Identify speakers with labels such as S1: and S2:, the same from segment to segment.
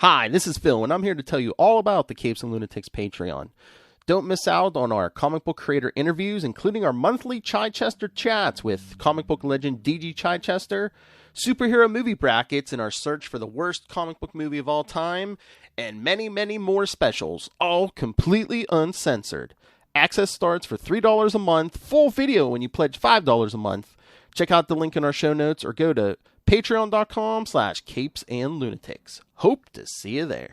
S1: Hi, this is Phil, and I'm here to tell you all about the Capes and Lunatics Patreon. Don't miss out on our comic book creator interviews, including our monthly Chichester chats with comic book legend DG Chichester, superhero movie brackets in our search for the worst comic book movie of all time, and many, many more specials, all completely uncensored. Access starts for $3 a month, full video when you pledge $5 a month. Check out the link in our show notes or go to patreon.com/CapesandLunatics. Hope to see you there.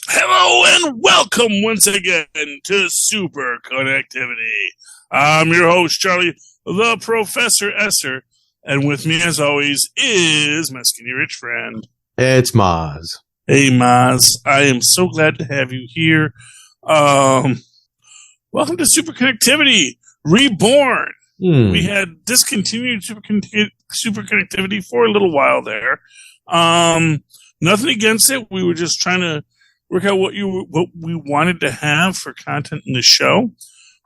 S2: Hello and welcome once again to Superconnectivity. I'm your host, Charlie, the Professor Esser, and with me, as always, is my skinny rich friend.
S3: It's Maz.
S2: Hey, Maz. I am so glad to have you here. Welcome to Superconnectivity Reborn. We had discontinued Superconnectivity for a little while there. Nothing against it. We were just trying to work out what we wanted to have for content in the show.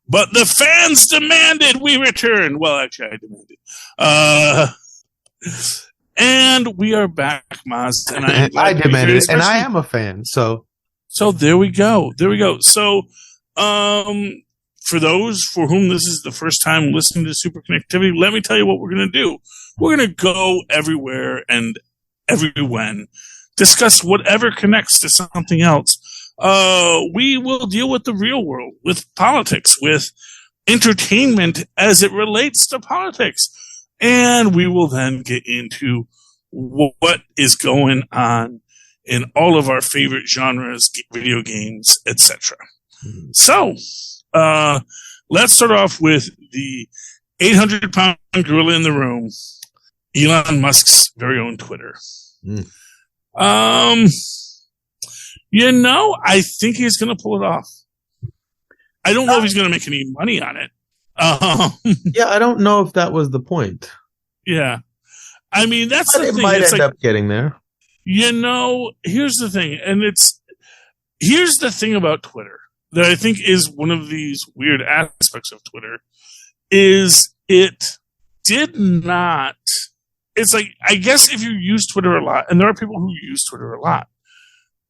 S2: But the fans demanded we return. Well, actually, I demanded. And we are back, Maz. And
S3: I demanded it, and I am a fan. So
S2: there we go. So, for those for whom this is the first time listening to Superconnectivity, let me tell you what we're going to do. We're going to go everywhere and everywhen. Discuss whatever connects to something else. We will deal with the real world, with politics, with entertainment as it relates to politics. And we will then get into what is going on in all of our favorite genres, video games, etc. So, let's start off with the 800-pound gorilla in the room, Elon Musk's very own Twitter. I think he's going to pull it off. I don't know if he's going to make any money on it.
S3: Yeah, I don't know if that was the point.
S2: Yeah. I mean, that's the thing.
S3: It might end up getting there.
S2: Here's the thing, and here's the thing about Twitter that I think is one of these weird aspects of Twitter is it did not. It's like, I guess if you use Twitter a lot, and there are people who use Twitter a lot,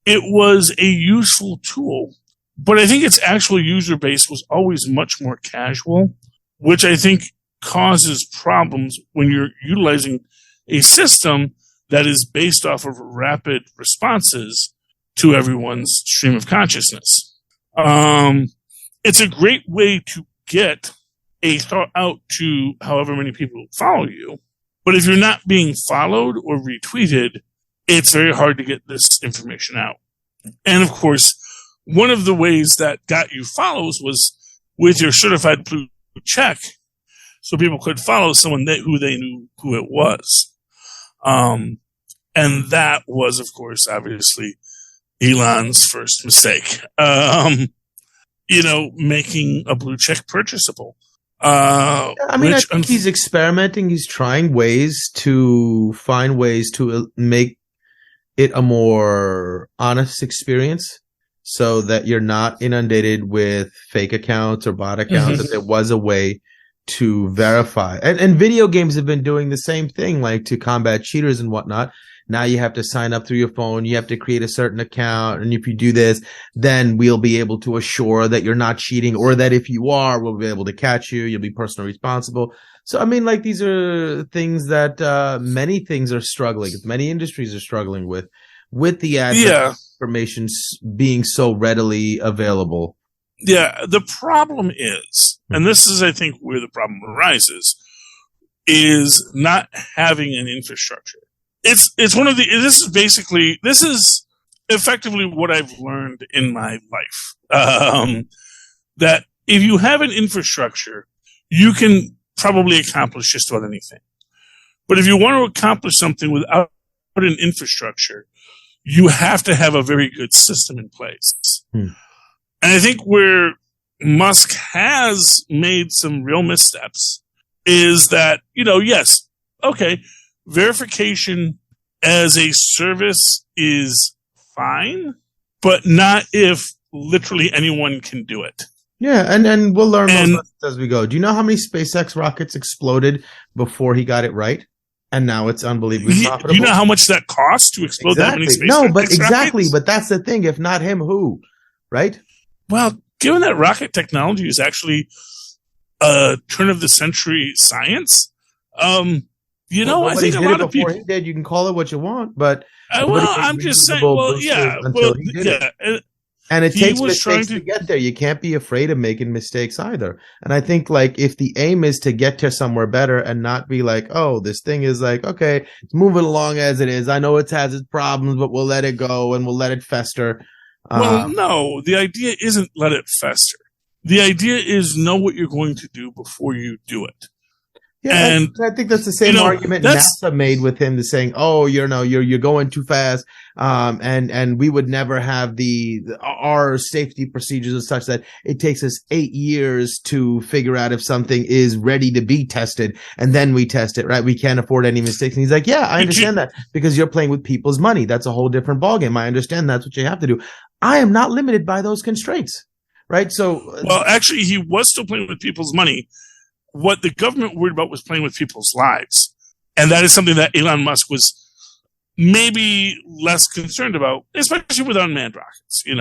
S2: it was a useful tool. But I think its actual user base was always much more casual, which I think causes problems when you're utilizing a system that is based off of rapid responses to everyone's stream of consciousness. It's a great way to get a thought out to however many people follow you. But if you're not being followed or retweeted, it's very hard to get this information out. And of course, one of the ways that got you follows was with your certified blue check, so people could follow someone who they knew who it was. And that was, of course, obviously Elon's first mistake. Making a blue check purchasable.
S3: I think he's experimenting. He's trying to find ways to make it a more honest experience so that you're not inundated with fake accounts or bot accounts, that there was a way to verify. And video games have been doing the same thing, like to combat cheaters and whatnot. Now you have to sign up through your phone. You have to create a certain account. And if you do this, then we'll be able to assure that you're not cheating, or that if you are, we'll be able to catch you. You'll be personally responsible. So, these are things that many things are struggling. Many industries are struggling with the advent of information being so readily available.
S2: Yeah, the problem is, and this is, I think, where the problem arises, is not having an infrastructure. This is effectively what I've learned in my life. That if you have an infrastructure, you can probably accomplish just about anything. But if you want to accomplish something without an infrastructure, you have to have a very good system in place. And I think where Musk has made some real missteps is that, yes, okay, verification as a service is fine, but not if literally anyone can do it.
S3: Yeah, and we'll learn more as we go. Do you know how many SpaceX rockets exploded before he got it right? And now it's unbelievably profitable.
S2: Do you know how much that costs to explode that many SpaceX
S3: rockets? No, but exactly.
S2: Rockets?
S3: But that's the thing. If not him, who? Right?
S2: Well, given that rocket technology is actually turn of the century science, I think a lot of people.
S3: He did. You can call it what you want, but
S2: I'm just saying. Well, yeah,
S3: and it takes mistakes to get there. You can't be afraid of making mistakes either. And I think if the aim is to get to somewhere better and not be like, oh, this thing is okay, it's moving along as it is. I know it has its problems, but we'll let it go and we'll let it fester.
S2: Well, no, the idea isn't let it fester. The idea is know what you're going to do before you do it.
S3: Yeah, and I think that's the same argument NASA made with him, saying, "Oh, you're going too fast, and we would never have our safety procedures as such that it takes us 8 years to figure out if something is ready to be tested, and then we test it. Right? We can't afford any mistakes." And he's like, "Yeah, I understand that because you're playing with people's money. That's a whole different ballgame. I understand that's what you have to do. I am not limited by those constraints." Right? So,
S2: well, actually, he was still playing with people's money. What the government worried about was playing with people's lives. And that is something that Elon Musk was maybe less concerned about, especially with unmanned rockets, And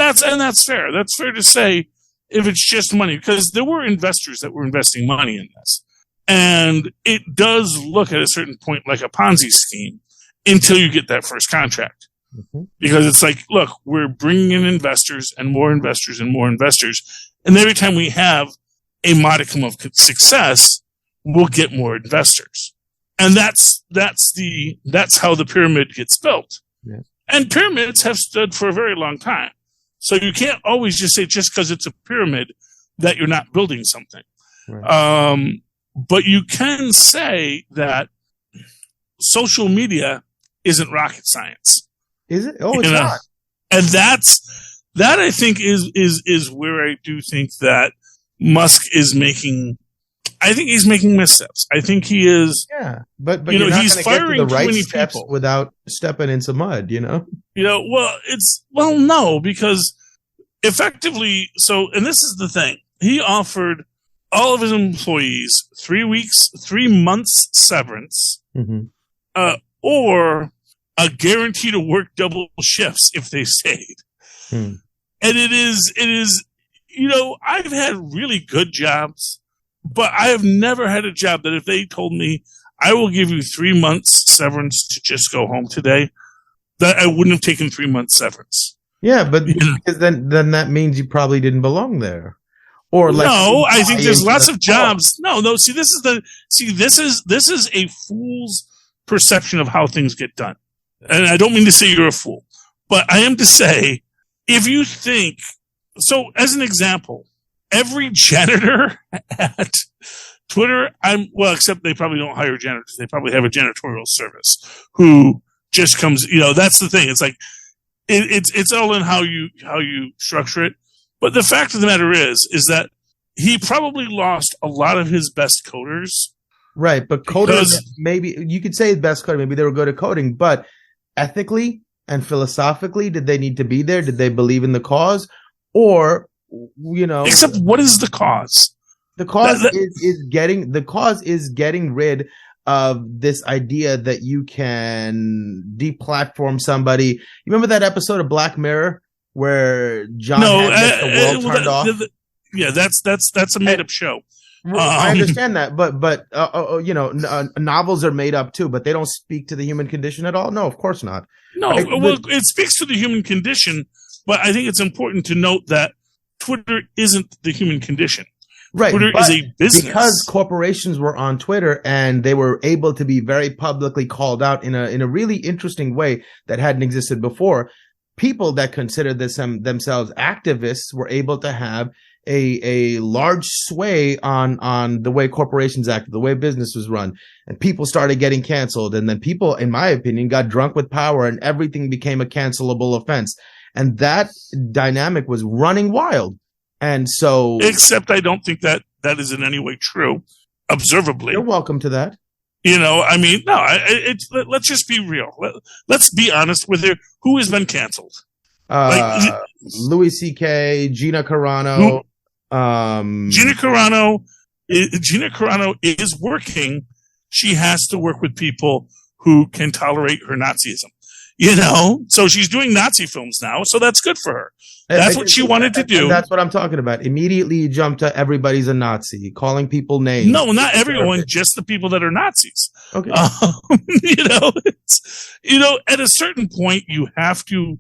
S2: that's fair. That's fair to say if it's just money, because there were investors that were investing money in this. And it does look at a certain point like a Ponzi scheme until you get that first contract. Mm-hmm. Because it's like, look, we're bringing in investors and more investors and more investors. And every time we have a modicum of success, we'll get more investors. And that's how the pyramid gets built. Yeah. And pyramids have stood for a very long time. So you can't always just say just because it's a pyramid that you're not building something. Right. But you can say that social media isn't rocket science.
S3: Is it? Oh, it's not.
S2: And that I think is where I do think that Musk is making. I think he's making missteps. I think he is.
S3: Yeah, but you're not
S2: he's firing
S3: get to the right
S2: too many
S3: steps
S2: people
S3: without stepping in some mud.
S2: No, because effectively. So, and this is the thing. He offered all of his employees 3 months severance, or a guarantee to work double shifts if they stayed. And it is, I've had really good jobs, but I have never had a job that if they told me I will give you 3 months severance to just go home today, that I wouldn't have taken 3 months severance.
S3: Yeah, but because then that means you probably didn't belong there. Or
S2: no, I think there's lots of jobs. No. See, this is a fool's perception of how things get done. And I don't mean to say you're a fool, but I am to say, if you think, so as an example, every janitor at Twitter, except they probably don't hire janitors. They probably have a janitorial service who just comes, that's the thing. It's like, it's all in how you structure it. But the fact of the matter is that he probably lost a lot of his best coders.
S3: Right. But coders, maybe you could say best coder, maybe they were good at coding, but ethically and philosophically, did they need to be there? Did they believe in the cause? Or,
S2: except what is the cause?
S3: The cause is getting rid of this idea that you can deplatform somebody. You remember that episode of Black Mirror where John had the world turned off?
S2: That's a made up show.
S3: I understand that, but novels are made up too, but they don't speak to the human condition at all. No, of course not.
S2: No, it speaks to the human condition, but I think it's important to note that Twitter isn't the human condition.
S3: Right,
S2: Twitter is a business
S3: because corporations were on Twitter and they were able to be very publicly called out in a really interesting way that hadn't existed before. People that considered themselves activists were able to have a large sway on the way corporations act, the way business was run, and people started getting canceled. And then people, in my opinion, got drunk with power and everything became a cancelable offense. And that dynamic was running wild. And so,
S2: except I don't think that is in any way true, observably.
S3: You're welcome to that.
S2: I mean, no, let's just be real. Let's be honest with you. Who has been canceled?
S3: Louis C.K., Gina Carano.
S2: Gina Carano is working. She has to work with people who can tolerate her Nazism. So she's doing Nazi films now, so that's good for her. That's what she wanted to do.
S3: And that's what I'm talking about. Immediately you jump to everybody's a Nazi, calling people names.
S2: No, not everyone, just the people that are Nazis.
S3: Okay.
S2: At a certain point, you have to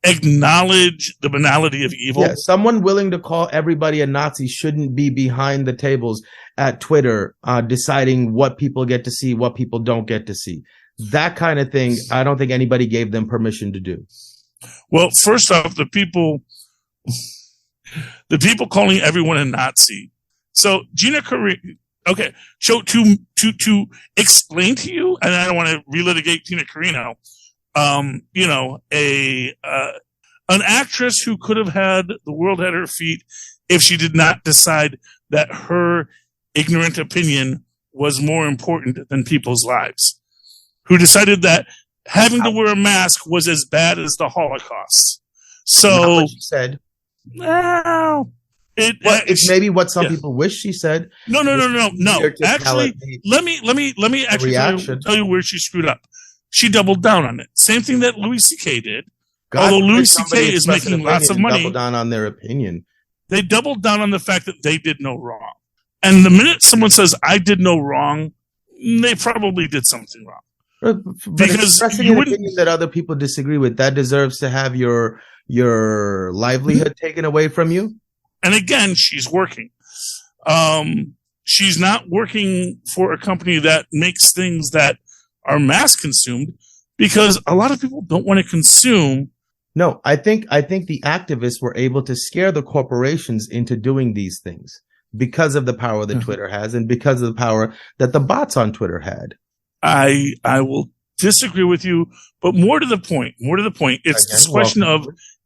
S2: acknowledge the banality of evil.
S3: Yeah, someone willing to call everybody a Nazi shouldn't be behind the tables at Twitter, deciding what people get to see, what people don't get to see. That kind of thing, I don't think anybody gave them permission to do.
S2: Well, first off, the people calling everyone a Nazi. So Gina Carano, okay. So to explain to you, and I don't want to relitigate Gina Carano, an actress who could have had the world at her feet if she did not decide that her ignorant opinion was more important than people's lives, who decided that having to wear a mask was as bad as the Holocaust. So,
S3: not what she said.
S2: Well,
S3: it's maybe what some people wish she said.
S2: No. Actually, let me actually tell you where she screwed up. She doubled down on it. Same thing that Louis C.K. did. Although Louis C.K. is making lots of money.
S3: Double down on their opinion.
S2: They doubled down on the fact that they did no wrong. And the minute someone says, I did no wrong, they probably did something wrong.
S3: But
S2: because
S3: expressing an opinion that other people disagree with, that deserves to have your livelihood taken away from you.
S2: And again, she's working. She's not working for a company that makes things that are mass consumed, because a lot of people don't want to consume.
S3: No, I think the activists were able to scare the corporations into doing these things because of the power that Twitter has and because of the power that the bots on Twitter had.
S2: I will disagree with you, but more to the point, it's this question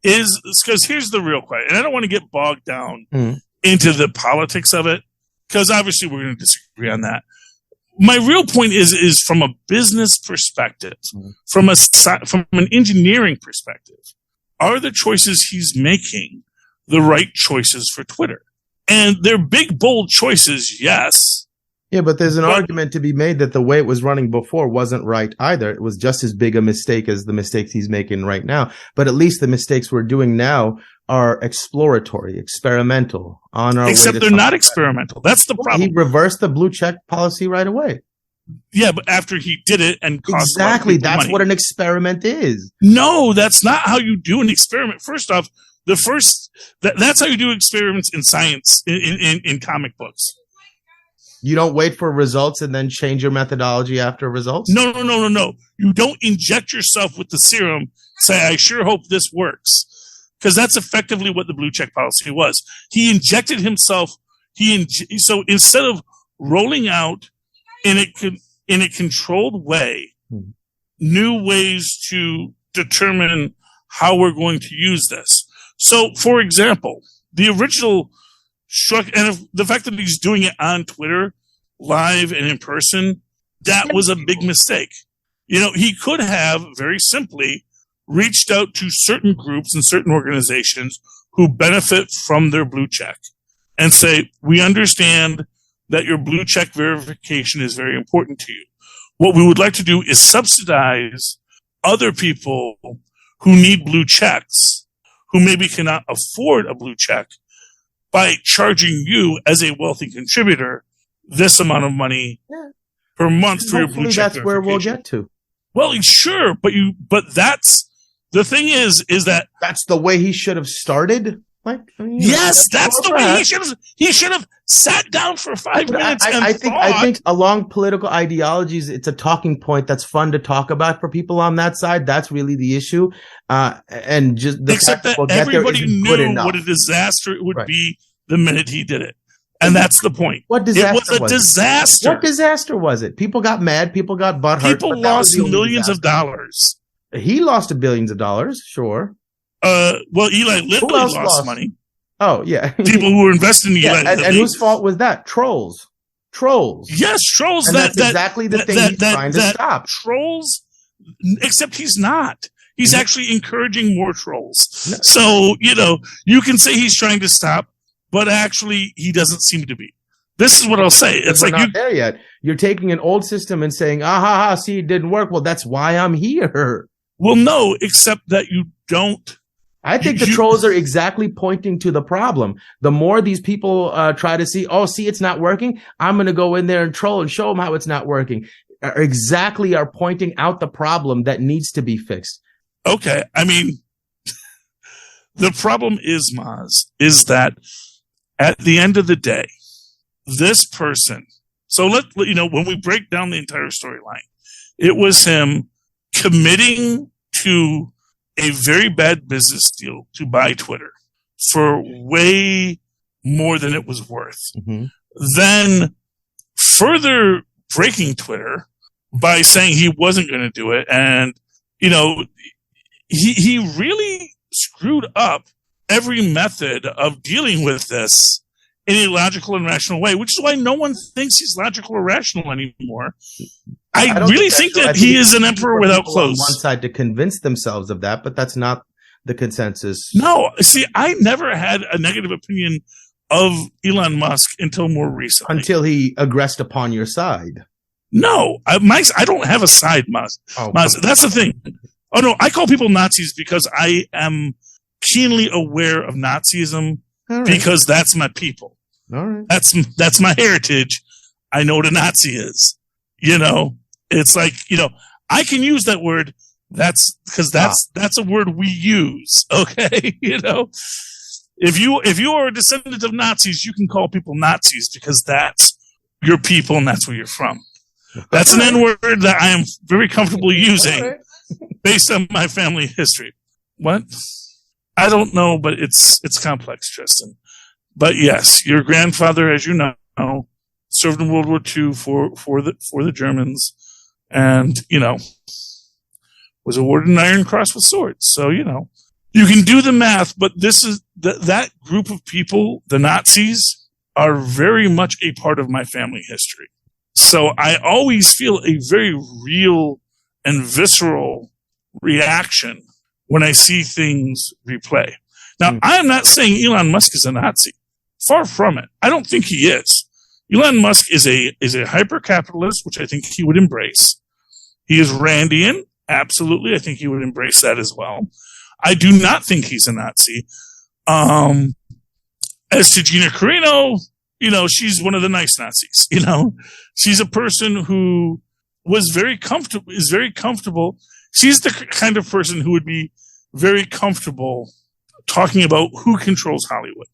S2: because here's the real question, and I don't want to get bogged down into the politics of it, because obviously we're going to disagree on that. My real point is from a business perspective, from an engineering perspective, are the choices he's making the right choices for Twitter? And they're big, bold choices, yes.
S3: Yeah, but there's an argument to be made that the way it was running before wasn't right either. It was just as big a mistake as the mistakes he's making right now. But at least the mistakes we're doing now are exploratory, experimental.
S2: Except they're not experimental. That's the problem.
S3: He reversed the blue check policy right away.
S2: Yeah, but after he did it and cost
S3: exactly, that's
S2: money.
S3: What an experiment is.
S2: No, that's not how you do an experiment. First off, that's how you do experiments in science, in comic books.
S3: You don't wait for results and then change your methodology after results?
S2: No. You don't inject yourself with the serum, say, I sure hope this works. Because that's effectively what the blue check policy was. He injected himself. So instead of rolling out in a controlled way, new ways to determine how we're going to use this. So, for example, the original and the fact that he's doing it on Twitter, live and in person, that was a big mistake. He could have very simply reached out to certain groups and certain organizations who benefit from their blue check and say, we understand that your blue check verification is very important to you. What we would like to do is subsidize other people who need blue checks, who maybe cannot afford a blue check, by charging you as a wealthy contributor this amount of money per month for your blue check.
S3: That's where we'll get to.
S2: Well, sure, but that's the thing is that
S3: that's the way he should have started.
S2: Yes, that's the way he should have sat down for 5 minutes. I
S3: think along political ideologies, it's a talking point that's fun to talk about for people on that side. That's really the issue. And just the
S2: except that everybody knew what a disaster it would be the minute he did it. And that's the point.
S3: What disaster?
S2: It was a disaster.
S3: What disaster was it? People got mad. People got butthurt.
S2: People lost millions of dollars.
S3: He lost billions of dollars, sure.
S2: Well, Eli literally lost money.
S3: Oh, yeah.
S2: People who were investing in Eli
S3: and whose fault was that? Trolls.
S2: Yes, trolls.
S3: And that's exactly the thing he's trying to stop.
S2: Trolls, except he's not. He's actually encouraging more trolls. No. So, you can say he's trying to stop, but actually he doesn't seem to be. This is what I'll say. It's like
S3: not there yet. You're taking an old system and saying, see, it didn't work. Well, that's why I'm here.
S2: Well, no, except that you don't.
S3: I think the trolls are exactly pointing to the problem. The more these people try to see, it's not working, I'm going to go in there and troll and show them how it's not working. Are pointing out the problem that needs to be fixed.
S2: Okay. I mean, the problem is, Maz, is that at the end of the day, this person, so when we break down the entire storyline, it was him committing to a very bad business deal to buy Twitter for way more than it was worth. Mm-hmm. Then further breaking Twitter by saying he wasn't going to do it. And, he really screwed up every method of dealing with this in a logical and rational way, which is why no one thinks he's logical or rational anymore. I really think that he is an emperor without clothes.
S3: On one side to convince themselves of that, but that's not the consensus.
S2: No, see, I never had a negative opinion of Elon Musk until more recently.
S3: Until he aggressed upon your side.
S2: No, I don't have a side, Musk. Musk. That's the thing. Oh, no, I call people Nazis because I am keenly aware of Nazism because that's my people.
S3: All right.
S2: That's my heritage. I know what a Nazi is. It's like, I can use that word. That's because that's a word we use. Okay. If you are a descendant of Nazis, you can call people Nazis because that's your people and that's where you're from. That's an N-word that I am very comfortable using based on my family history. What? I don't know, but it's complex, Tristan. But yes, your grandfather, as you know, served in World War II for the Germans, and was awarded an Iron Cross with swords. So you can do the math, but this is that group of people, the Nazis, are very much a part of my family history. So I always feel a very real and visceral reaction when I see things replay. Now, I am not saying Elon Musk is a Nazi. Far from it. I don't think he is. Elon Musk is a hyper-capitalist, which I think he would embrace. He is Randian. Absolutely. I think he would embrace that as well. I do not think he's a Nazi. As to Gina Carino, she's one of the nice Nazis. She's a person who is very comfortable. She's the kind of person who would be very comfortable talking about who controls Hollywood.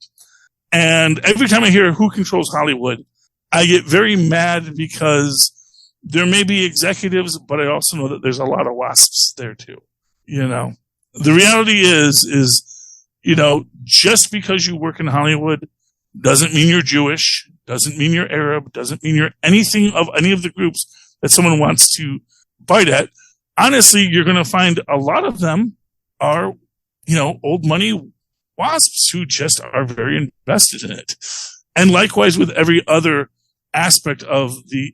S2: And every time I hear who controls Hollywood, I get very mad because there may be executives, but I also know that there's a lot of wasps there too. The reality is, just because you work in Hollywood doesn't mean you're Jewish, doesn't mean you're Arab, doesn't mean you're anything of any of the groups that someone wants to bite at. Honestly, you're going to find a lot of them are, old money wasps who just are very invested in it. And likewise with every other aspect of the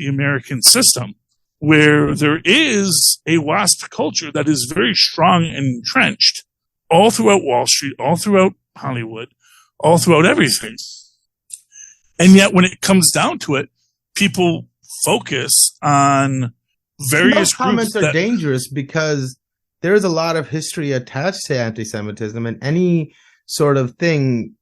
S2: American system, where there is a WASP culture that is very strong and entrenched all throughout Wall Street, all throughout Hollywood, all throughout everything. And yet when it comes down to it, people focus on various
S3: comments are dangerous because there is a lot of history attached to anti-Semitism, and any sort of thing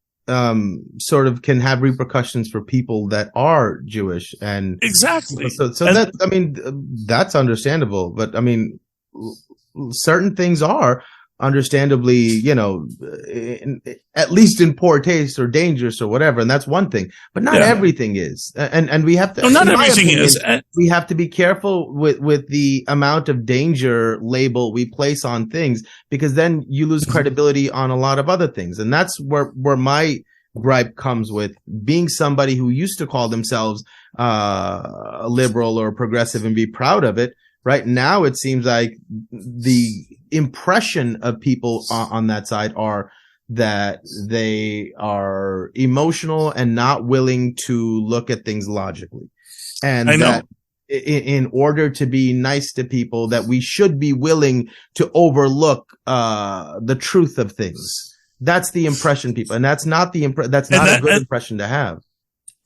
S3: sort of can have repercussions for people that are Jewish. And
S2: exactly.
S3: So that's understandable. But certain things are understandably, at least in poor taste or dangerous or whatever. And that's one thing, but not everything is. And we have to,
S2: not everything is.
S3: We have to be careful with the amount of danger label we place on things, because then you lose credibility on a lot of other things. And that's where my gripe comes with being somebody who used to call themselves a liberal or progressive and be proud of it. Right now, it seems like the impression of people on that side are that they are emotional and not willing to look at things logically. And that in order to be nice to people, that we should be willing to overlook the truth of things. That's the impression people, and that's not a good impression to have.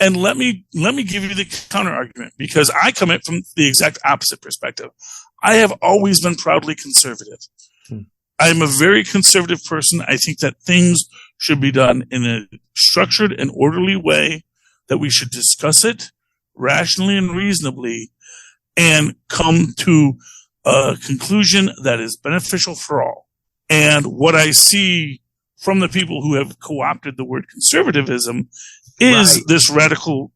S2: And let me give you the counter argument, because I come at it from the exact opposite perspective. I have always been proudly conservative. I'm a very conservative person. I think that things should be done in a structured and orderly way, that we should discuss it rationally and reasonably and come to a conclusion that is beneficial for all. And what I see from the people who have co-opted the word conservatism is this radical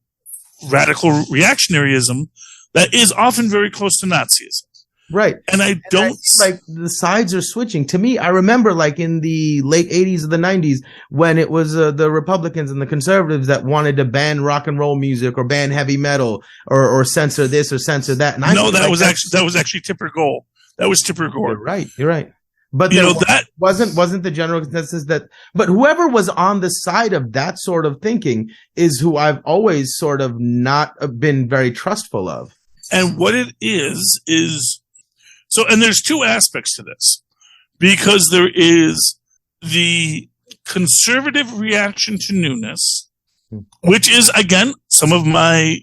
S2: reactionaryism that is often very close to Nazism.
S3: Right.
S2: And I don't
S3: like the sides are switching. To me, I remember like in the late 80s or the 90s when it was the Republicans and the conservatives that wanted to ban rock and roll music or ban heavy metal or censor this or censor that. And
S2: that was actually Tipper Gore. That was Tipper Gore.
S3: You're right. But that wasn't the general consensus but whoever was on the side of that sort of thinking is who I've always sort of not been very trustful of.
S2: And what it is so, and there's two aspects to this, because there is the conservative reaction to newness, which is again some of my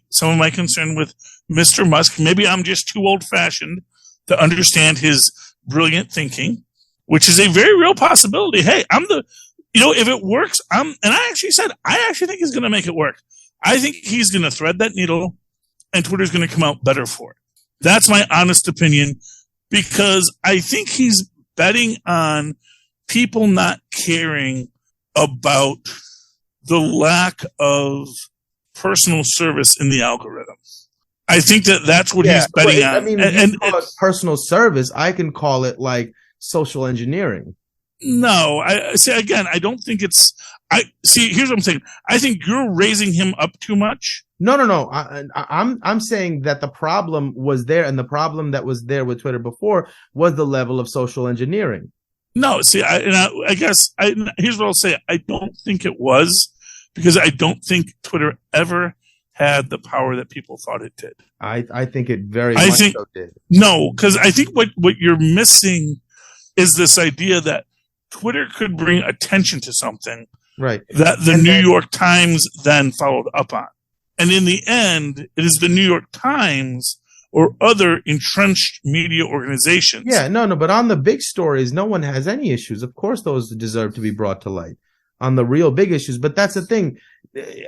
S2: concern with Mr. Musk. Maybe I'm just too old fashioned to understand his brilliant thinking, which is a very real possibility. Hey, if it works, I actually think he's going to make it work. I think he's going to thread that needle and Twitter's going to come out better for it. That's my honest opinion, because I think he's betting on people not caring about the lack of personal service in the algorithm. I think that's what he's betting on.
S3: I mean, and call it personal service. I can call it like social engineering.
S2: No, I don't think it's. Here's what I'm saying. I think you're raising him up too much.
S3: No. I'm saying that the problem was there, and the problem that was there with Twitter before was the level of social engineering.
S2: No, I guess here's what I'll say. I don't think it was, because I don't think Twitter ever had the power that people thought it did.
S3: I think it very much so did.
S2: No, because I think what you're missing is this idea that Twitter could bring attention to something,
S3: right,
S2: that the New York Times then followed up on. And in the end, it is the New York Times or other entrenched media organizations.
S3: Yeah, no, but on the big stories, no one has any issues. Of course, those deserve to be brought to light on the real big issues. But that's the thing.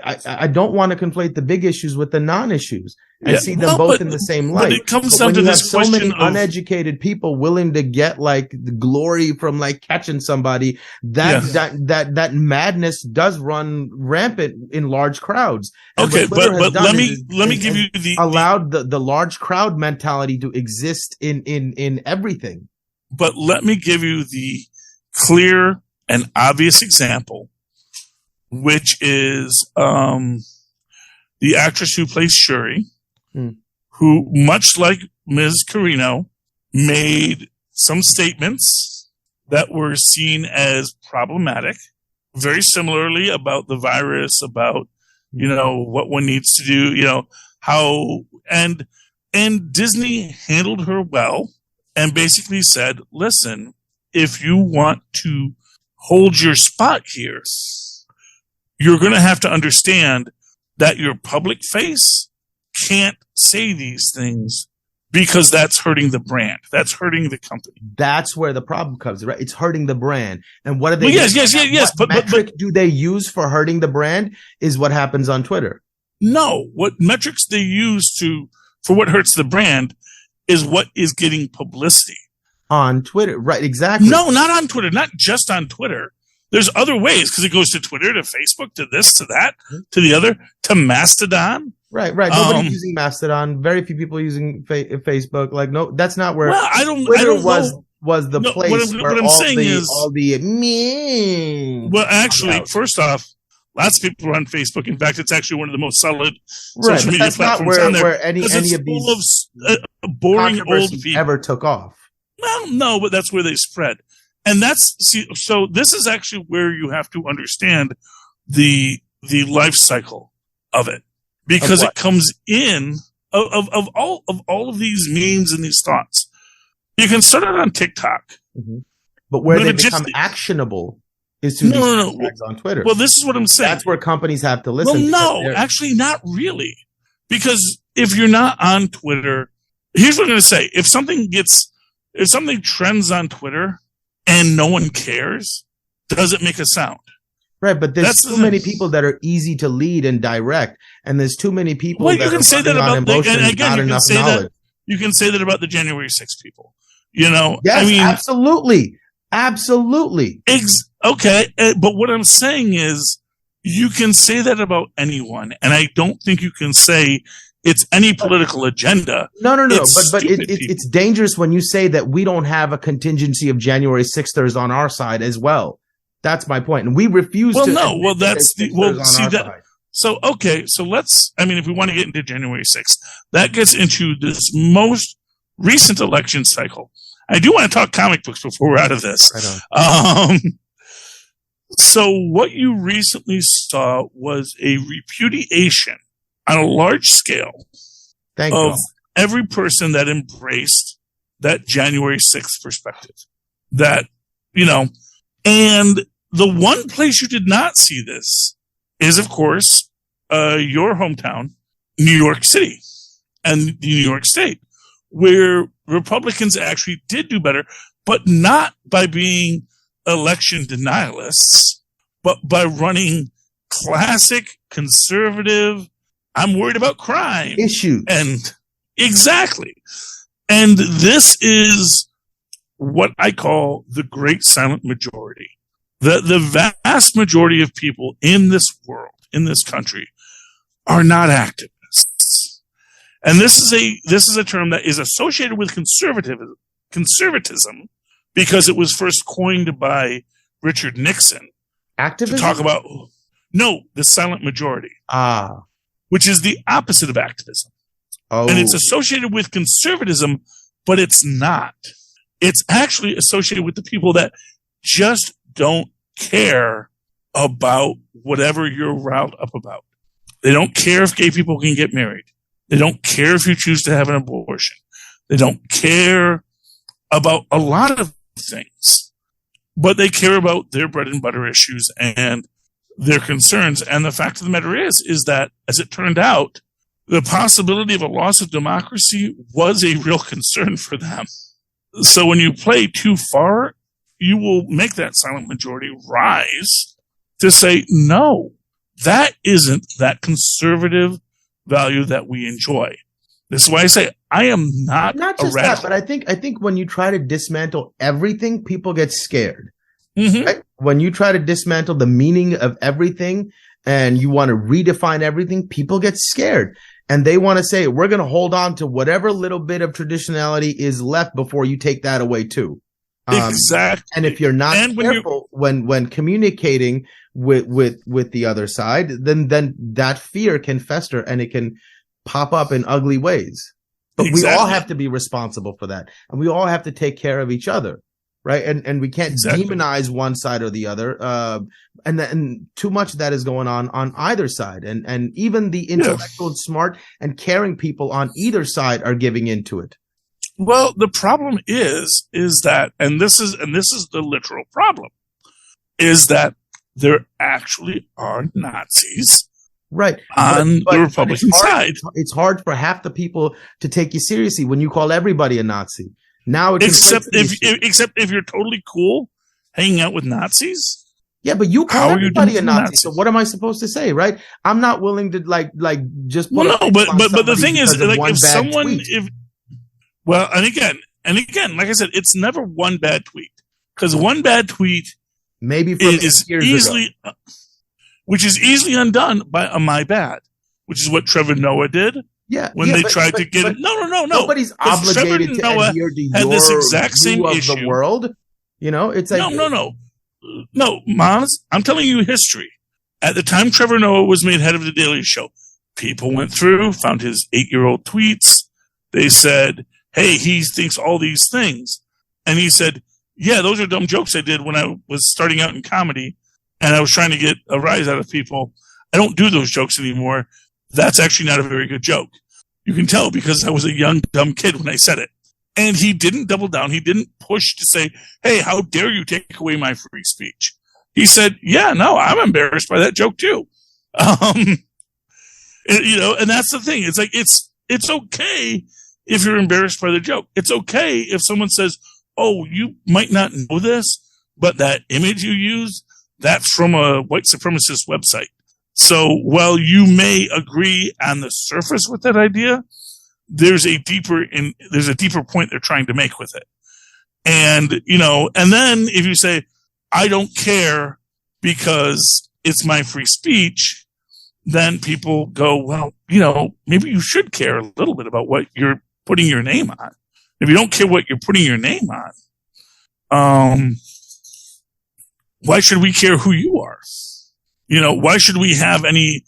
S3: I don't want to conflate the big issues with the non-issues and see them both in the same light.
S2: But it comes down to this question
S3: so many uneducated people willing to get like the glory from like catching somebody, that madness does run rampant in large crowds. And
S2: okay, but let me give you
S3: allowed the large crowd mentality to exist in everything.
S2: But let me give you the clear and obvious example, which is the actress who plays Shuri, who, much like Ms. Carino, made some statements that were seen as problematic, very similarly about the virus, about, what one needs to do, how, and Disney handled her well and basically said, listen, if you want to hold your spot here, you're going to have to understand that your public face can't say these things, because that's hurting the brand. That's hurting the company.
S3: That's where the problem comes, right? It's hurting the brand. And what are they?
S2: Yes.
S3: What metric do they use for hurting the brand is what happens on Twitter.
S2: No, what metrics they use for what hurts the brand is what is getting publicity.
S3: On Twitter, right? Exactly.
S2: No, not on Twitter. Not just on Twitter. There's other ways, because it goes to Twitter, to Facebook, to this, to that, to the other, to Mastodon.
S3: Right. Nobody's using Mastodon. Very few people using Facebook. Like, no, that's not where.
S2: Well,
S3: Twitter was the place
S2: what I'm saying is
S3: all the.
S2: Well, actually, first off, Lots of people are on Facebook. In fact, it's actually one of the most solid
S3: right,
S2: social media platforms on there.
S3: Where any of these
S2: boring old people
S3: ever took off.
S2: Well, no, but that's where they spread. And so this is actually where you have to understand the life cycle of it, because it comes in of all of these memes and these thoughts. You can start it on TikTok,
S3: but where they become actionable is through these hashtags on Twitter.
S2: Well, this is what I'm saying.
S3: That's where companies have to listen.
S2: Well, no, actually, not really, because if you're not on Twitter, here's what I'm going to say: if something trends on Twitter and no one cares, does it make a sound?
S3: Right, but there's too many people that are easy to lead and direct, and there's too many people that are running on emotion and not enough knowledge.
S2: You can say that about the January 6th people. You know,
S3: yes, I mean, absolutely.
S2: Okay, but what I'm saying is, you can say that about anyone, and I don't think you can say it's any political agenda.
S3: No. But it's dangerous when you say that we don't have a contingency of January 6thers on our side as well. That's my point, and we refuse to. So let's. I mean, if we want to get into January 6th, that gets into this most recent election cycle. I do want to talk comic books before we're out of this. So what you recently saw was a repudiation on a large scale of every person that embraced that January 6th perspective. That, you know, and the one place you did not see this is, of course, your hometown, New York City and New York State, where Republicans actually did do better, but not by being election denialists, but by running classic conservative, I'm worried about crime issues.
S2: And exactly. And this is what I call the great silent majority. The vast majority of people in this world, in this country, are not activists. And this is a term that is associated with conservatism because it was first coined by Richard Nixon.
S3: Activism?
S2: To talk about the silent majority. Which is the opposite of activism.
S3: Oh.
S2: And it's associated with conservatism, but it's not. It's actually associated with the people that just don't care about whatever you're riled up about. They don't care if gay people can get married. They don't care if you choose to have an abortion. They don't care about a lot of things, but they care about their bread and butter issues and their concerns. And the fact of the matter is that, as it turned out, the possibility of a loss of democracy was a real concern for them. So when you play too far, you will make that silent majority rise to say, no, that isn't that conservative value that we enjoy. This is why I say I am not just a radical.
S3: That, but I think when you try to dismantle everything, people get scared.
S2: Mm-hmm.
S3: Right? When you try to dismantle the meaning of everything and you want to redefine everything, people get scared. And they want to say, we're going to hold on to whatever little bit of traditionality is left before you take that away too.
S2: Exactly.
S3: And if you're not careful when communicating with the other side, then that fear can fester and it can pop up in ugly ways. But we all have to be responsible for that. And we all have to take care of each other. Right. And we can't demonize one side or the other. And too much of that is going on either side. And even the intellectual, smart and caring people on either side are giving into it.
S2: Well, the problem is that, and this is the literal problem, is that there actually are Nazis.
S3: Right.
S2: On the Republican side.
S3: It's hard for half the people to take you seriously when you call everybody a Nazi. Now,
S2: except if you're totally cool hanging out with Nazis.
S3: Yeah, but you call everybody a Nazi. So what am I supposed to say, right? I'm not willing to like just.
S2: Well, no, but the thing is, like, if someone, and again, like I said, it's never one bad tweet, because one bad tweet
S3: maybe from
S2: is easily, which is easily undone by a my bad, which is what Trevor Noah did.
S3: Yeah,
S2: when they tried to get it. No.
S3: Nobody's obligated to adhere to your this exact same view of issue. The world. You know, it's like
S2: no, Maz. I'm telling you history. At the time Trevor Noah was made head of The Daily Show, people went through, found his 8-year-old tweets. They said, hey, he thinks all these things. And he said, yeah, those are dumb jokes I did when I was starting out in comedy and I was trying to get a rise out of people. I don't do those jokes anymore. That's actually not a very good joke. You can tell because I was a young, dumb kid when I said it. And he didn't double down. He didn't push to say, hey, how dare you take away my free speech? He said, yeah, no, I'm embarrassed by that joke too. And that's the thing. It's like, it's okay if you're embarrassed by the joke. It's okay if someone says, oh, you might not know this, but that image you use, that's from a white supremacist website. So while you may agree on the surface with that idea, there's a deeper point they're trying to make with it. And, and then if you say, I don't care because it's my free speech, then people go, well, maybe you should care a little bit about what you're putting your name on. If you don't care what you're putting your name on, why should we care who you are? Why should we have any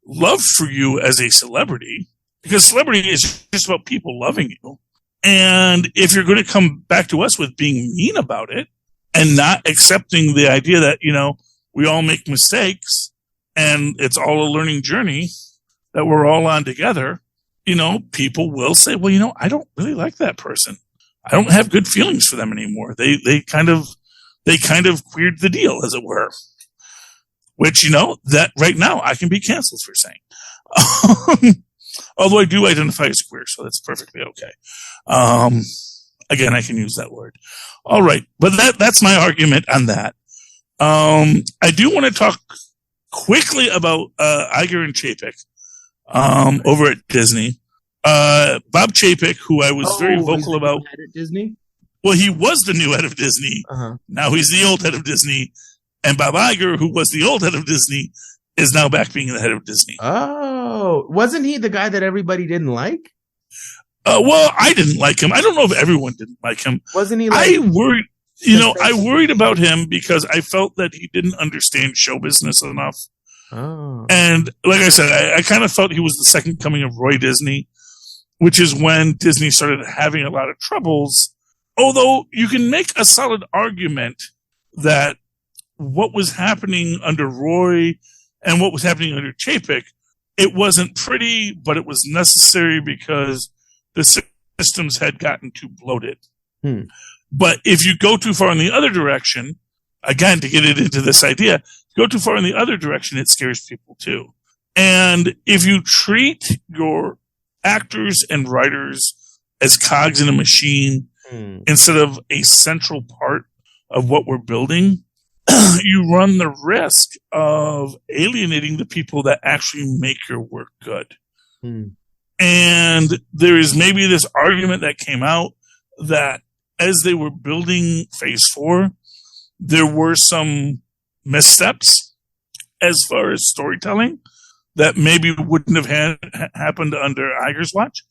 S2: love for you as a celebrity? Because celebrity is just about people loving you. And if you're going to come back to us with being mean about it and not accepting the idea that, we all make mistakes and it's all a learning journey that we're all on together, people will say, well, I don't really like that person. I don't have good feelings for them anymore. They kind of queered the deal, as it were. Which, that right now I can be canceled for saying. Although I do identify as queer, so that's perfectly okay. Again, I can use that word. All right. But that's my argument on that. I do want to talk quickly about Iger and Chapek over at Disney. Bob Chapek, who I was very vocal about.
S3: Head at Disney?
S2: Well, he was the new head of Disney.
S3: Uh-huh.
S2: Now he's the old head of Disney. And Bob Iger, who was the old head of Disney, is now back being the head of Disney.
S3: Oh, wasn't he the guy that everybody didn't like?
S2: Well, I didn't like him. I don't know if everyone didn't like him.
S3: Wasn't he
S2: I worried about him because I felt that he didn't understand show business enough.
S3: Oh.
S2: And like I said, I kind of felt he was the second coming of Roy Disney, which is when Disney started having a lot of troubles. Although you can make a solid argument that what was happening under Roy and what was happening under Chapek, it wasn't pretty, but it was necessary because the systems had gotten too bloated. But if you go too far in the other direction, again, to get it into this idea, go too far in the other direction, it scares people too. And if you treat your actors and writers as cogs in a machine instead of a central part of what we're building, you run the risk of alienating the people that actually make your work good. And there is maybe this argument that came out that as they were building Phase 4, there were some missteps as far as storytelling that maybe wouldn't have happened under Iger's watch.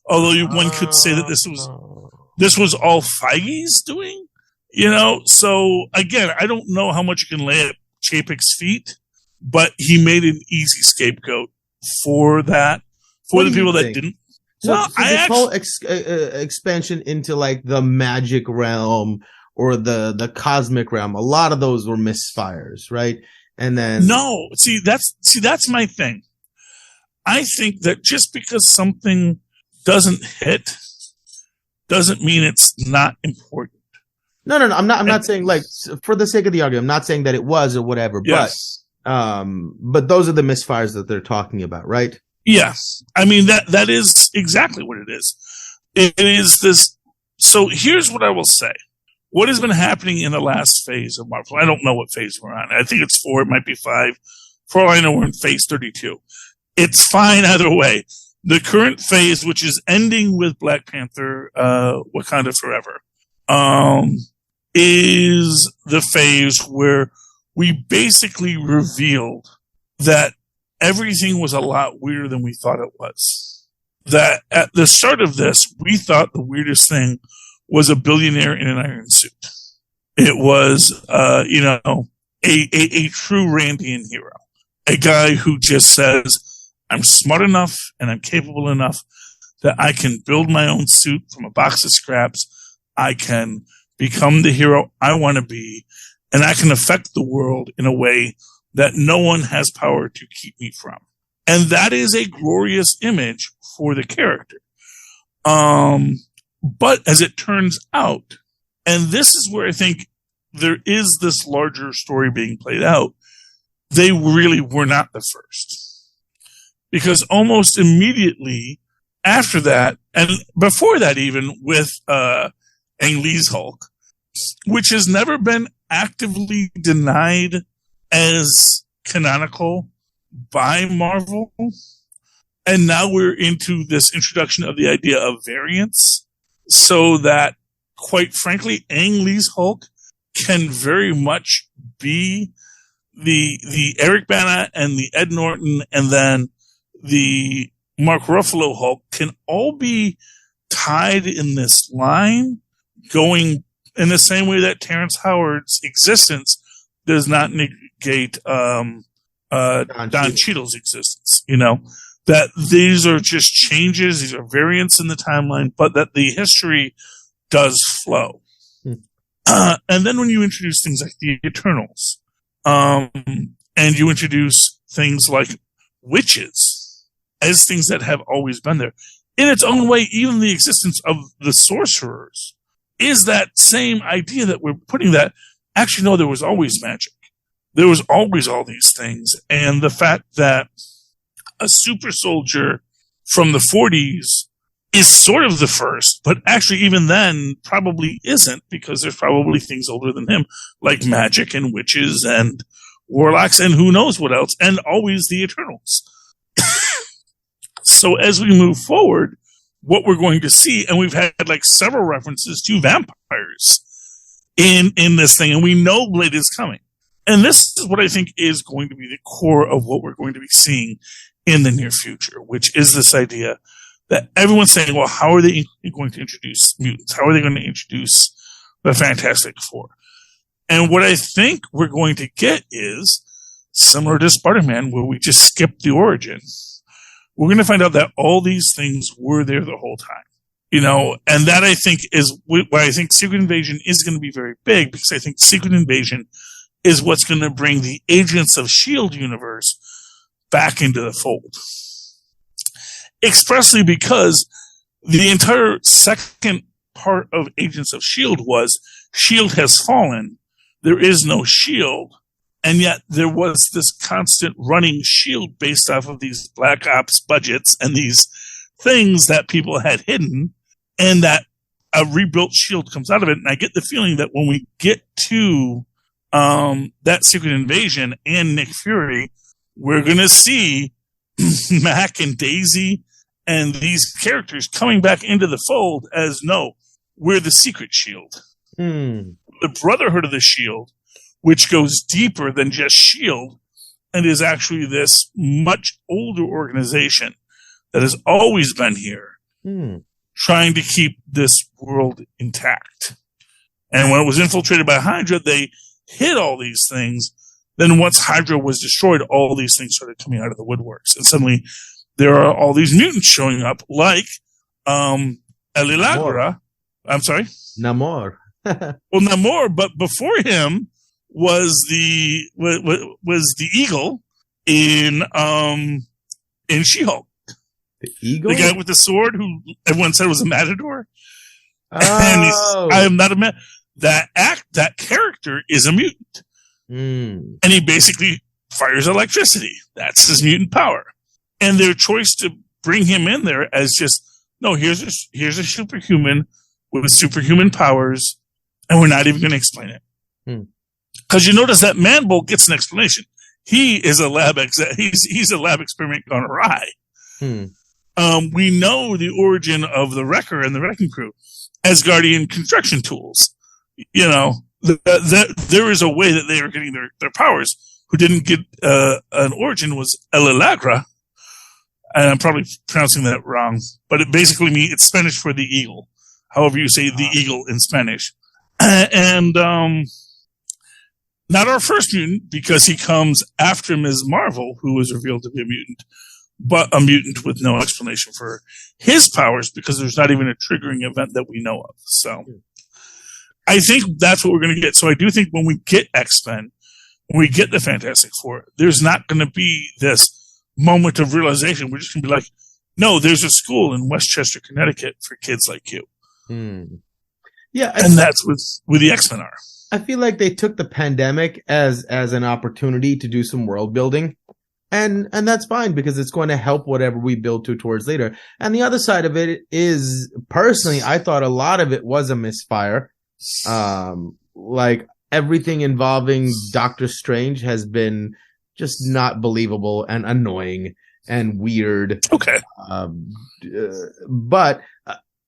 S2: Although one could say that this was all Feige's doing. So again, I don't know how much you can lay at Chapek's feet, but he made an easy scapegoat for that, for the people that didn't.
S3: So this whole expansion into like the magic realm or the cosmic realm, a lot of those were misfires, right? And then that's my thing. I think that just because something doesn't hit doesn't mean it's not important. No. I'm not saying, like, for the sake of the argument, I'm not saying that it was or whatever.
S2: Yes.
S3: But those are the misfires that they're talking about, right?
S2: Yes. I mean, that is exactly what it is. It is this. So here's what I will say. What has been happening in the last phase of Marvel? I don't know what phase we're on. I think it's 4. It might be 5. For all I know, we're in phase 32. It's fine either way. The current phase, which is ending with Black Panther, Wakanda Forever, is the phase where we basically revealed that everything was a lot weirder than we thought it was. That at the start of this, we thought the weirdest thing was a billionaire in an iron suit. It was, a true Randian hero. a guy who just says, I'm smart enough and I'm capable enough that I can build my own suit from a box of scraps. I can become the hero I want to be, and I can affect the world in a way that no one has power to keep me from. And that is a glorious image for the character. But as it turns out, and this is where I think there is this larger story being played out, they really were not the first. Because almost immediately after that, and before that even, with Ang Lee's Hulk, which has never been actively denied as canonical by Marvel, and now we're into this introduction of the idea of variants, so that, quite frankly, Ang Lee's Hulk can very much be the Eric Bana and the Ed Norton and then the Mark Ruffalo Hulk can all be tied in this line, going in the same way that Terrence Howard's existence does not negate Don Cheadle's existence. You know, that these are just changes, these are variants in the timeline, but that the history does flow. And then when you introduce things like the Eternals, and you introduce things like witches as things that have always been there, in its own way, even the existence of the sorcerers is that same idea that we're putting that, actually, no, there was always magic. There was always all these things. And the fact that a super soldier from the 40s is sort of the first, but actually even then probably isn't, because there's probably things older than him, like magic and witches and warlocks and who knows what else, and always the Eternals. So as we move forward, what we're going to see, and we've had like several references to vampires in this thing, and we know Blade is coming. And this is what I think is going to be the core of what we're going to be seeing in the near future, which is this idea that everyone's saying, well, how are they going to introduce mutants? How are they going to introduce the Fantastic Four? And what I think we're going to get is similar to Spider-Man, where we just skip the origin. We're going to find out that all these things were there the whole time, you know, and that I think is why I think Secret Invasion is going to be very big, because I think Secret Invasion is what's going to bring the Agents of S.H.I.E.L.D. universe back into the fold. Expressly because the entire second part of Agents of S.H.I.E.L.D. was S.H.I.E.L.D. has fallen. There is no S.H.I.E.L.D. And yet there was this constant running S.H.I.E.L.D. based off of these Black Ops budgets and these things that people had hidden, and that a rebuilt S.H.I.E.L.D. comes out of it. And I get the feeling that when we get to that Secret Invasion and Nick Fury, we're going to see Mac and Daisy and these characters coming back into the fold as, no, we're the Secret S.H.I.E.L.D. The Brotherhood of the S.H.I.E.L.D., which goes deeper than just S.H.I.E.L.D. and is actually this much older organization that has always been here, trying to keep this world intact. And when it was infiltrated by Hydra, they hid all these things. Then once Hydra was destroyed, all these things started coming out of the woodworks. And suddenly there are all these mutants showing up, like Elilagra. I'm sorry? Namor. Well, Namor, but before him was the Eagle in She-Hulk.
S3: The Eagle?
S2: The guy with the sword who everyone said was a matador. Oh. I am not a that character is a mutant. And he basically fires electricity. That's his mutant power. And their choice to bring him in there as just, no, here's a superhuman with superhuman powers, and we're not even going to explain it. Because you notice that Man-Bolt gets an explanation. He is a lab he's a lab experiment gone awry. We know the origin of the Wrecker and the Wrecking Crew as Guardian construction tools. You know, there is a way that they are getting their powers. Who didn't get an origin was Elilagra, and I'm probably pronouncing that wrong, but it basically means it's Spanish for the eagle. However you say the eagle in Spanish. And not our first mutant, because he comes after Ms. Marvel, who was revealed to be a mutant, but a mutant with no explanation for his powers because there's not even a triggering event that we know of. So I think that's what we're going to get. So I do think when we get X-Men, when we get the Fantastic Four, there's not going to be this moment of realization. We're just going to be like, no, there's a school in Westchester, Connecticut for kids like you.
S3: Yeah.
S2: And that's with the X-Men are.
S3: I feel like they took the pandemic as an opportunity to do some world building. And that's fine because it's going to help whatever we build towards later. And the other side of it is, personally, I thought a lot of it was a misfire. Like everything involving Doctor Strange has been just not believable and annoying and weird.
S2: Okay.
S3: But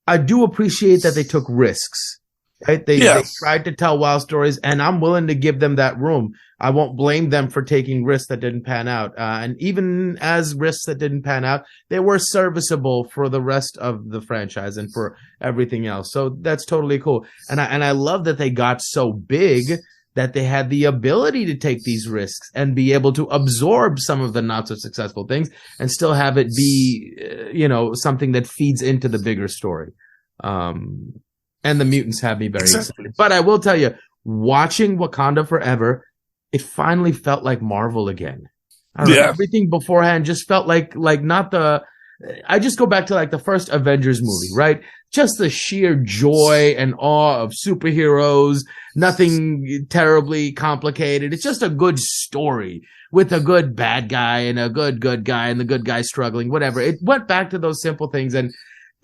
S3: I do appreciate that they took risks. Right? They tried to tell wild stories, and I'm willing to give them that room. I won't blame them for taking risks that didn't pan out. And even as risks that didn't pan out, they were serviceable for the rest of the franchise and for everything else. So that's totally cool. And I love that they got so big that they had the ability to take these risks and be able to absorb some of the not so successful things and still have it be, something that feeds into the bigger story. And the mutants have me very excited. But I will tell you, watching Wakanda Forever, it finally felt like Marvel again. I don't know, everything beforehand just felt like not the... I just go back to like the first Avengers movie, right? Just the sheer joy and awe of superheroes, nothing terribly complicated. It's just a good story with a good bad guy and a good guy and the good guy struggling, whatever. It went back to those simple things and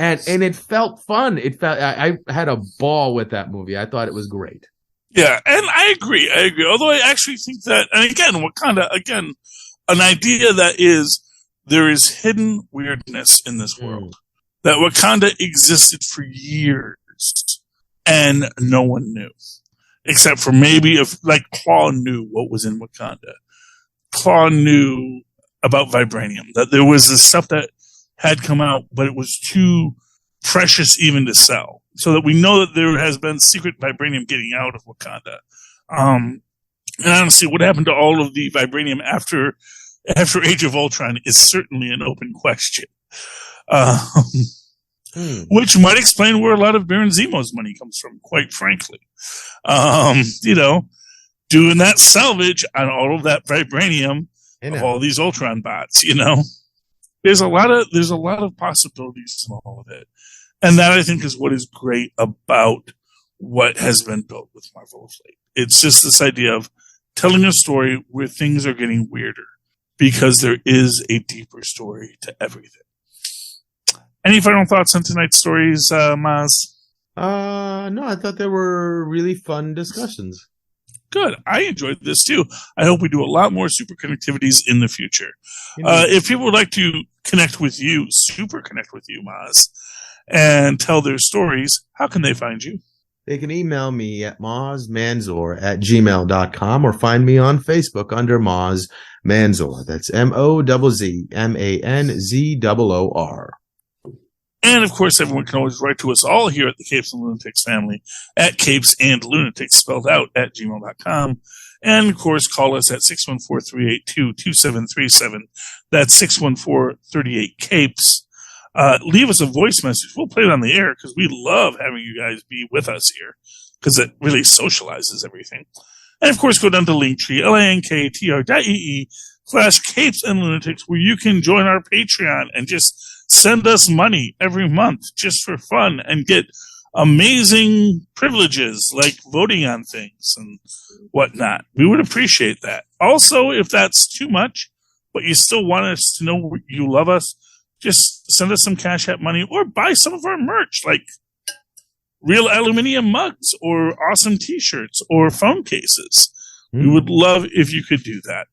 S3: it felt fun. I had a ball with that movie. I thought it was great.
S2: Yeah, and I agree. Although I actually think that, and again, Wakanda, an idea that there is hidden weirdness in this world. That Wakanda existed for years and no one knew. Except for maybe Claw knew what was in Wakanda. Claw knew about vibranium. That there was this stuff that had come out, but it was too precious even to sell. So that we know that there has been secret vibranium getting out of Wakanda. And honestly, what happened to all of the vibranium after Age of Ultron is certainly an open question. Which might explain where a lot of Baron Zemo's money comes from, quite frankly. Doing that salvage on all of that vibranium of all these Ultron bots, There's a lot of possibilities in all of it. And that, I think, is what is great about what has been built with Marvel of late. It's just this idea of telling a story where things are getting weirder because there is a deeper story to everything. Any final thoughts on tonight's stories, Maz?
S3: No, I thought they were really fun discussions.
S2: Good. I enjoyed this too. I hope we do a lot more Superconnectivities in the future. If people would like to connect with you, super connect with you, Maz, and tell their stories, how can they find you?
S3: They can email me at mozmanzor@gmail.com or find me on Facebook under Moz Manzor. That's MOZZMANZOOR.
S2: And, of course, everyone can always write to us all here at the Capes and Lunatics family at CapesandLunatics, spelled out at gmail.com. And, of course, call us at 614-382-2737. That's 614-38-CAPES. Leave us a voice message. We'll play it on the air because we love having you guys be with us here because it really socializes everything. And, of course, go down to Linktree, linktr.ee/CapesandLunatics, where you can join our Patreon and just send us money every month just for fun and get amazing privileges like voting on things and whatnot. We would appreciate that. Also, if that's too much, but you still want us to know you love us, just send us some Cash App money or buy some of our merch, like real aluminum mugs or awesome t-shirts or phone cases. We would love if you could do that.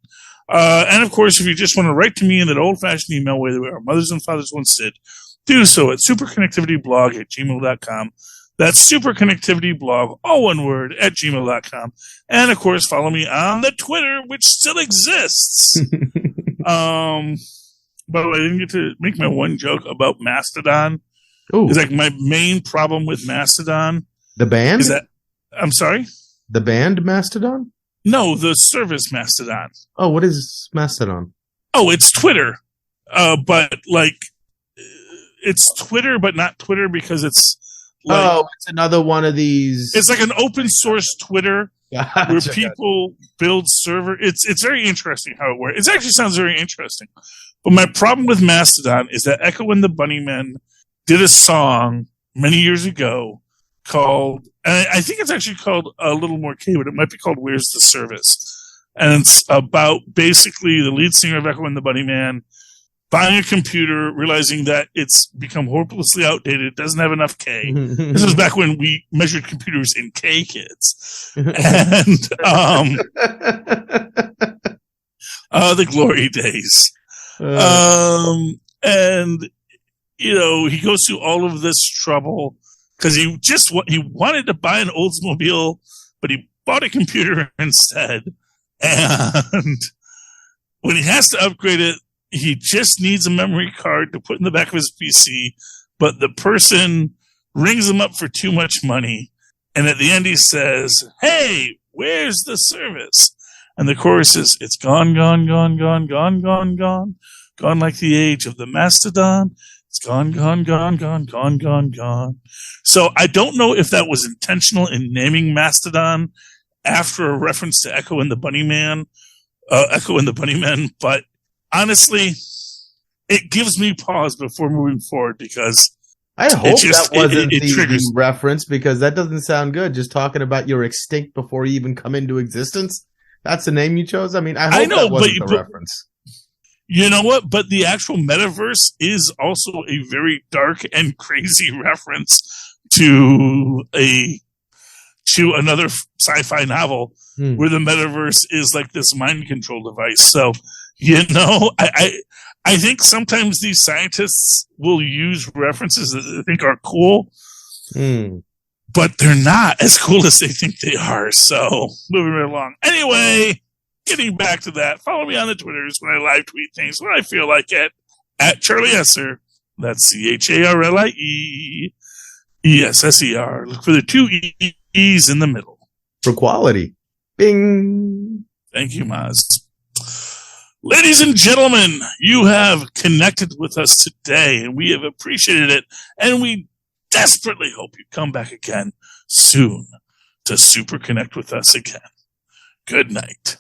S2: And of course, if you just want to write to me in that old-fashioned email way that our mothers and fathers once did, do so at superconnectivityblog@gmail.com. That's superconnectivityblog, all one word, @gmail.com. And of course, follow me on the Twitter, which still exists. By the way, I didn't get to make my one joke about Mastodon.
S3: Ooh.
S2: It's like my main problem with Mastodon.
S3: The band?
S2: I'm sorry?
S3: The band Mastodon?
S2: No, the service Mastodon.
S3: Oh, what is Mastodon?
S2: Oh, it's Twitter. But like, it's Twitter, but not Twitter because it's like,
S3: it's another one of these.
S2: It's like an open source Twitter
S3: Gotcha,
S2: where people build server. It's very interesting how it works. It actually sounds very interesting. But my problem with Mastodon is that Echo and the Bunnymen did a song many years ago called, and I think it's actually called A Little More K, but it might be called Where's the Service? And it's about basically the lead singer of Echo and the Bunnymen buying a computer, realizing that it's become hopelessly outdated, doesn't have enough K. This was back when we measured computers in K, kids. And the glory days. And, you know, he goes through all of this trouble because he wanted to buy an Oldsmobile, but he bought a computer instead. And when he has to upgrade it, he just needs a memory card to put in the back of his PC, but the person rings him up for too much money. And at the end he says, "Hey, where's the service?" And the chorus is, "It's gone, gone, gone, gone, gone, gone, gone. Gone like the age of the Mastodon. It's gone, gone, gone, gone, gone, gone, gone." So I don't know if that was intentional in naming Mastodon after a reference to Echo and the Bunnymen, but honestly, it gives me pause before moving forward because
S3: I hope that wasn't the reference, because that doesn't sound good. Just talking about you're extinct before you even come into existence. That's the name you chose? I mean, I hope that wasn't the reference.
S2: You know what? But the actual metaverse is also a very dark and crazy reference to another sci-fi novel where the metaverse is like this mind control device. So, you know, I think sometimes these scientists will use references that they think are cool, but they're not as cool as they think they are. So, moving right along. Anyway, getting back to that, follow me on the Twitters when I live tweet things when I feel like it, at Charlie Esser. That's CharlieEsser. Look for the two E's in the middle.
S3: For quality. Bing.
S2: Thank you, Maz. Ladies and gentlemen, you have connected with us today, and we have appreciated it, and we desperately hope you come back again soon to super connect with us again. Good night.